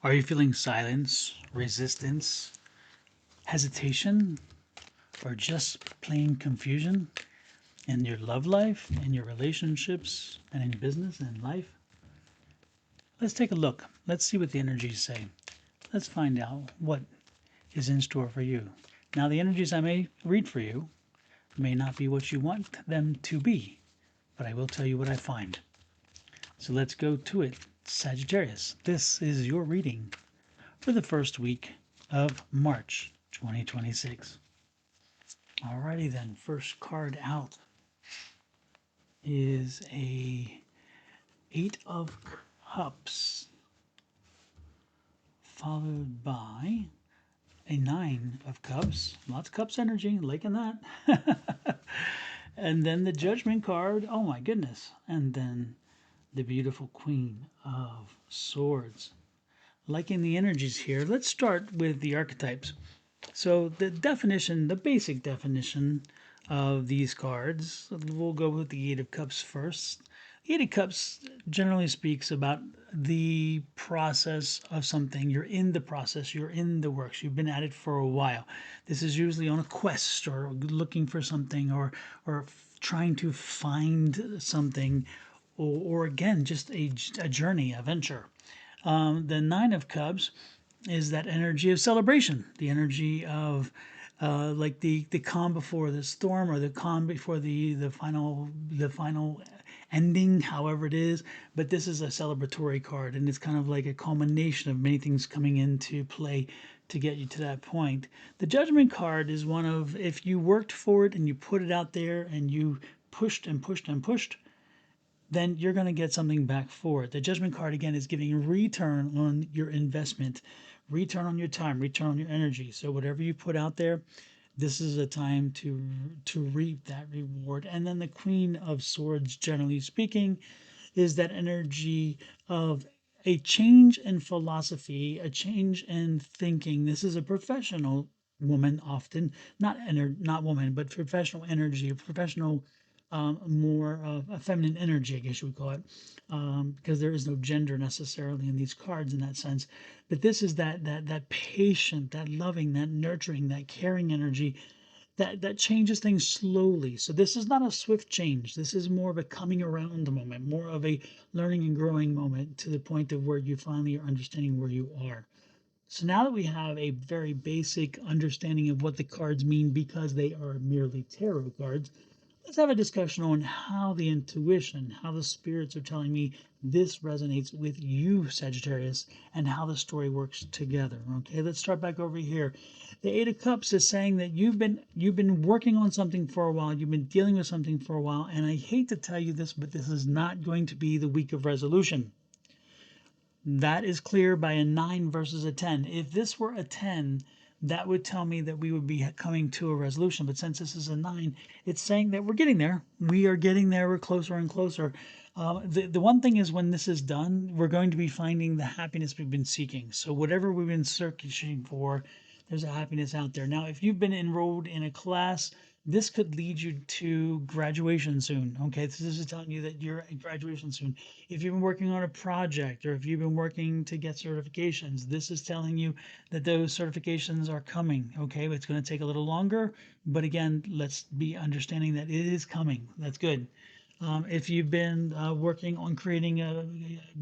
Are you feeling silence, resistance, hesitation, or just plain confusion in your love life, in your relationships, and in business and life? Let's take a look. Let's see what the energies say. Let's find out what is in store for you. Now, the energies I may read for you may not be what you want them to be, but I will tell you what I find. So let's go to it. Sagittarius, this is your reading for the first week of March 2026. Alrighty then, first card out is a Eight of Cups, followed by a Nine of Cups. Lots of Cups energy, liking that. And then the Judgment card, oh my goodness. And then the beautiful Queen of Swords. Liking the energies here. Let's start with the archetypes. So the definition, the basic definition of these cards, we'll go with the Eight of Cups first. The Eight of Cups generally speaks about the process of something. You're in the process, you're in the works, you've been at it for a while. This is usually on a quest or looking for something or trying to find something or again, just a journey, a venture. The Nine of Cups is that energy of celebration, the energy of like the calm before the storm or the calm before the final ending, however it is. But this is a celebratory card, and it's kind of like a culmination of many things coming into play to get you to that point. The Judgment card is one of, if you worked for it and you put it out there and you pushed and pushed and pushed, then you're going to get something back for it. The Judgment card, again, is giving return on your investment, return on your time, return on your energy. So whatever you put out there, this is a time to reap that reward. And then the Queen of Swords, generally speaking, is that energy of a change in philosophy, a change in thinking. This is a professional woman, often not woman, but professional energy, a professional more of a feminine energy, I guess you would call it, because there is no gender necessarily in these cards in that sense. But this is that patient, that loving, that nurturing, that caring energy that changes things slowly. So this is not a swift change. This is more of a coming around moment, more of a learning and growing moment to the point of where you finally are understanding where you are. So now that we have a very basic understanding of what the cards mean because they are merely tarot cards, let's have a discussion on how the intuition, how the spirits are telling me this resonates with you, Sagittarius, and how the story works together. Okay, let's start back over here. The Eight of Cups is saying that you've been working on something for a while, you've been dealing with something for a while, and I hate to tell you this, but this is not going to be the week of resolution. That is clear by a 9 versus a 10. If this were a 10, that would tell me that we would be coming to a resolution. But since this is a 9, it's saying that we're getting there. We are getting there. We're closer and closer. The one thing is, when this is done, we're going to be finding the happiness we've been seeking. So whatever we've been searching for, there's a happiness out there. Now, if you've been enrolled in a class, this could lead you to graduation soon. Okay, this is telling you that you're at graduation soon. If you've been working on a project or if you've been working to get certifications, this is telling you that those certifications are coming. Okay, it's going to take a little longer, but again, let's be understanding that it is coming. That's good. If you've been working on creating a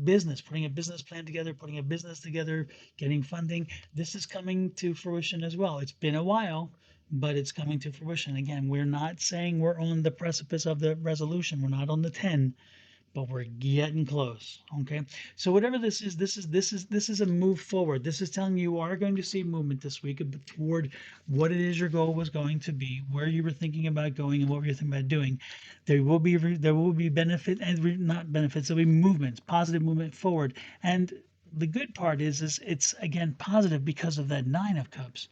business, putting a business plan together, putting a business together, getting funding, this is coming to fruition as well. It's been a while, but it's coming to fruition. Again, we're not saying we're on the precipice of the resolution. We're not on the 10, but we're getting close. Okay. So whatever this is a move forward. This is telling you are going to see movement this week toward what it is your goal was going to be, where you were thinking about going, and what were you thinking about doing. There will be benefit and not benefits. There'll be movements, positive movement forward. And the good part is it's again positive because of that Nine of Cups.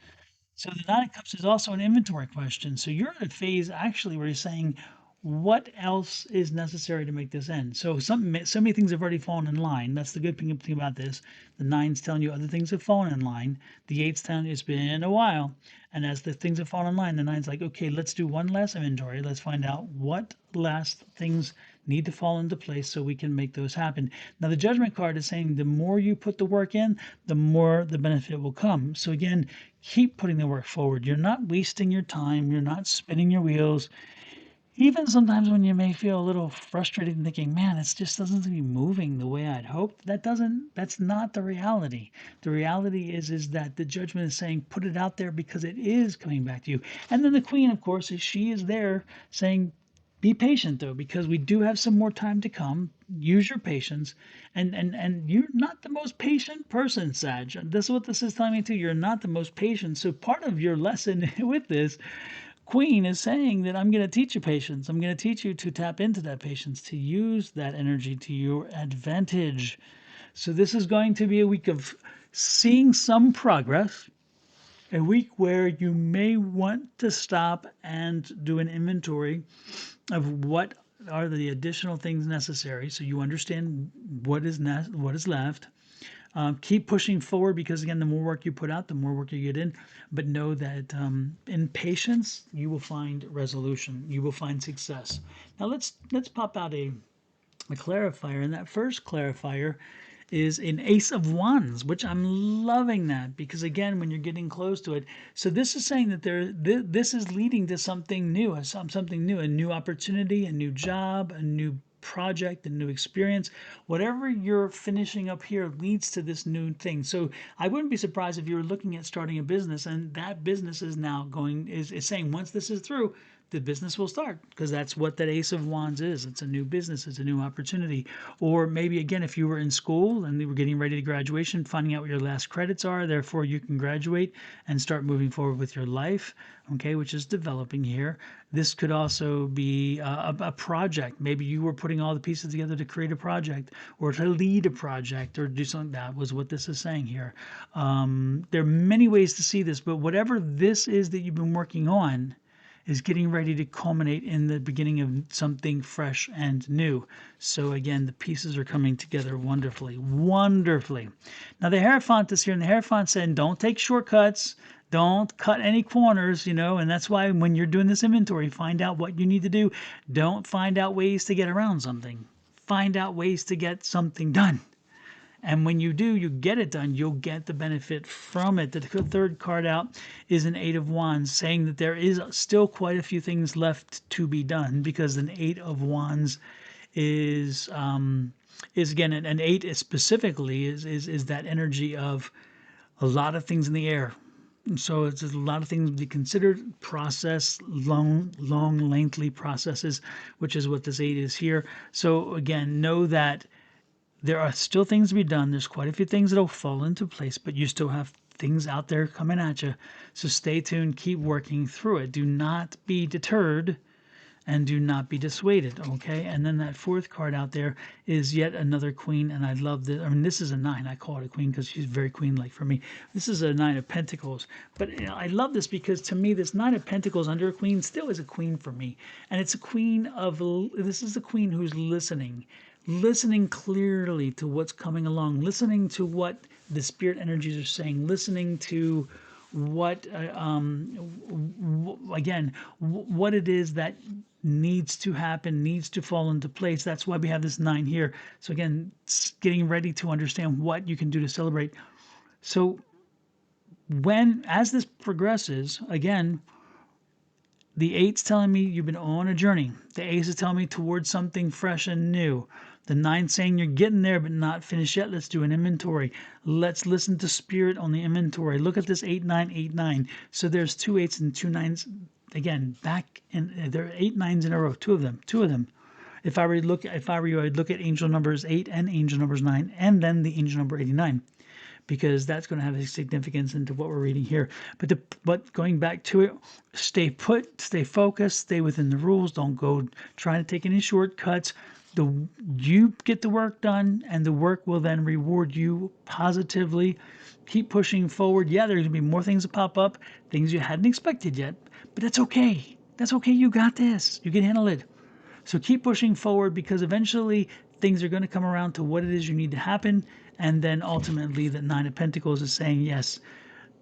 So the Nine of Cups is also an inventory question. So you're at a phase actually where you're saying, what else is necessary to make this end? So so many things have already fallen in line. That's the good thing about this. The Nine's telling you other things have fallen in line. The Eight's telling you it's been a while. And as the things have fallen in line, the Nine's like, okay, let's do one last inventory. Let's find out what last things need to fall into place so we can make those happen. Now, the Judgment card is saying the more you put the work in, the more the benefit will come. So again, keep putting the work forward. You're not wasting your time. You're not spinning your wheels. Even sometimes when you may feel a little frustrated and thinking, man, it just doesn't seem to be moving the way I'd hoped. That's not the reality. The reality is that the Judgment is saying, put it out there because it is coming back to you. And then the Queen, of course, she is there saying, be patient though, because we do have some more time to come. Use your patience. And you're not the most patient person, Sag. This is what this is telling me too. You're not the most patient. So part of your lesson with this Queen is saying that I'm going to teach you patience. I'm going to teach you to tap into that patience, to use that energy to your advantage. So this is going to be a week of seeing some progress, a week where you may want to stop and do an inventory of what are the additional things necessary so you understand what is left. Keep pushing forward because, again, the more work you put out, the more work you get in. But know that in patience, you will find resolution. You will find success. Now let's pop out a clarifier, and that first clarifier is an Ace of Wands, which I'm loving that because, again, when you're getting close to it, so this is saying that this is leading to something new, a new opportunity, a new job, a new project, a new experience. Whatever you're finishing up here leads to this new thing. So I wouldn't be surprised if you were looking at starting a business and that business is now is saying, once this is through, the business will start, because that's what that Ace of Wands is. It's a new business. It's a new opportunity. Or maybe, again, if you were in school and you were getting ready to graduation, finding out what your last credits are, therefore you can graduate and start moving forward with your life, okay, which is developing here. This could also be a project. Maybe you were putting all the pieces together to create a project or to lead a project or do something. That was what this is saying here. There are many ways to see this, but whatever this is that you've been working on is getting ready to culminate in the beginning of something fresh and new. So again, the pieces are coming together wonderfully, wonderfully. Now the Hierophant is here, and the Hierophant saying, don't take shortcuts, don't cut any corners, and that's why when you're doing this inventory, find out what you need to do. Don't find out ways to get around something. Find out ways to get something done. And when you do, you get it done, you'll get the benefit from it. The third card out is an Eight of Wands, saying that there is still quite a few things left to be done, because an Eight of Wands is again, an eight is specifically is that energy of a lot of things in the air. And so it's a lot of things to be considered, process, long, lengthy processes, which is what this eight is here. So again, know that there are still things to be done. There's quite a few things that'll fall into place, but you still have things out there coming at you. So stay tuned, keep working through it. Do not be deterred and do not be dissuaded, okay? And then that fourth card out there is yet another queen, and I love this. I mean, this is a nine. I call it a queen because she's very queen-like for me. This is a Nine of Pentacles. But I love this because, to me, this Nine of Pentacles under a queen still is a queen for me. And it's a queen of, this is the queen who's listening clearly to what's coming along, listening to what the spirit energies are saying, listening to what, again, what it is that needs to happen, needs to fall into place. That's why we have this nine here. So again, getting ready to understand what you can do to celebrate. So as this progresses, again, the eight's telling me you've been on a journey. The ace is telling me towards something fresh and new. The nine saying you're getting there but not finished yet. Let's do an inventory. Let's listen to spirit on the inventory. Look at this 8, 9, 8, 9. So there's two eights and two nines. Again, back in there are 8 nines in a row. Two of them. If I were you, I'd look at angel numbers 8 and angel numbers 9, and then the angel number 89. Because that's going to have a significance into what we're reading here. But going back to it, stay put, stay focused, stay within the rules. Don't go trying to take any shortcuts. You get the work done, and the work will then reward you positively. Keep pushing forward. Yeah, there's going to be more things that pop up, things you hadn't expected yet, but that's okay. That's okay. You got this. You can handle it. So keep pushing forward, because eventually things are going to come around to what it is you need to happen. And then ultimately the Nine of Pentacles is saying, yes,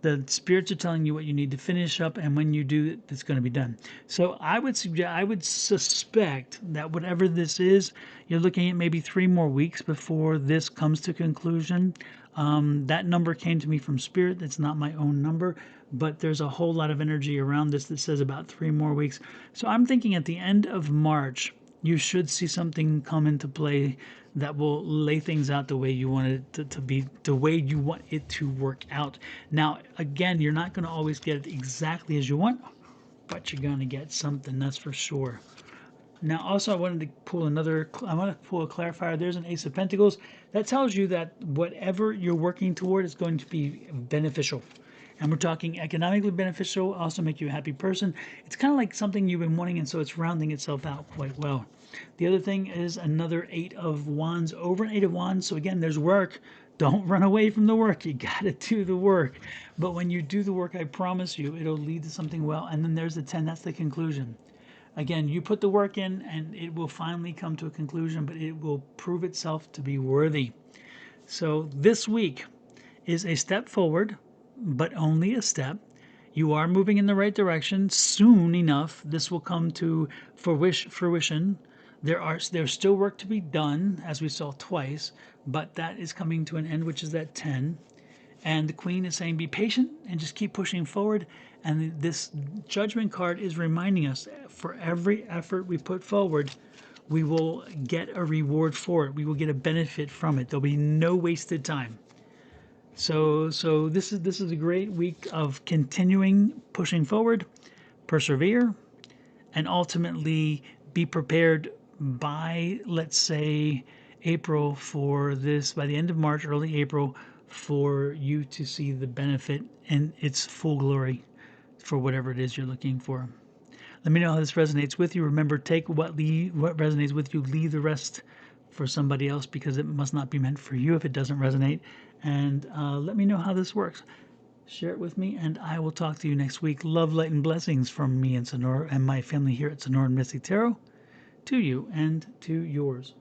The spirits are telling you what you need to finish up, and when you do, it's going to be done. So I would suspect that whatever this is, you're looking at maybe 3 more weeks before this comes to conclusion. That number came to me from spirit. It's not my own number, but there's a whole lot of energy around this that says about 3 more weeks. So I'm thinking at the end of March, you should see something come into play that will lay things out the way you want it to be, the way you want it to work out. Now, again, you're not going to always get it exactly as you want, but you're going to get something, that's for sure. Now, also, I want to pull a clarifier. There's an Ace of Pentacles. That tells you that whatever you're working toward is going to be beneficial. And we're talking economically beneficial, also make you a happy person. It's kind of like something you've been wanting, and so it's rounding itself out quite well. The other thing is another 8 of Wands, over an 8 of Wands. So again, there's work. Don't run away from the work. You got to do the work. But when you do the work, I promise you, it'll lead to something well. And then there's the 10. That's the conclusion. Again, you put the work in, and it will finally come to a conclusion, but it will prove itself to be worthy. So this week is a step forward, but only a step. You are moving in the right direction. Soon enough, this will come to fruition. There's still work to be done, as we saw twice, but that is coming to an end, which is that 10. And the Queen is saying, be patient and just keep pushing forward. And this Judgment card is reminding us, for every effort we put forward, we will get a reward for it. We will get a benefit from it. There'll be no wasted time. So this is a great week of continuing pushing forward, persevere, and ultimately be prepared by, let's say, April for this, by the end of March, early April, for you to see the benefit in its full glory for whatever it is you're looking for. Let me know how this resonates with you. Remember, take what resonates with you, leave the rest for somebody else, because it must not be meant for you if it doesn't resonate. And let me know how this works. Share it with me, and I will talk to you next week. Love, light, and blessings from me and Sonora and my family here at Sonora and Mystic Tarot, to you and to yours.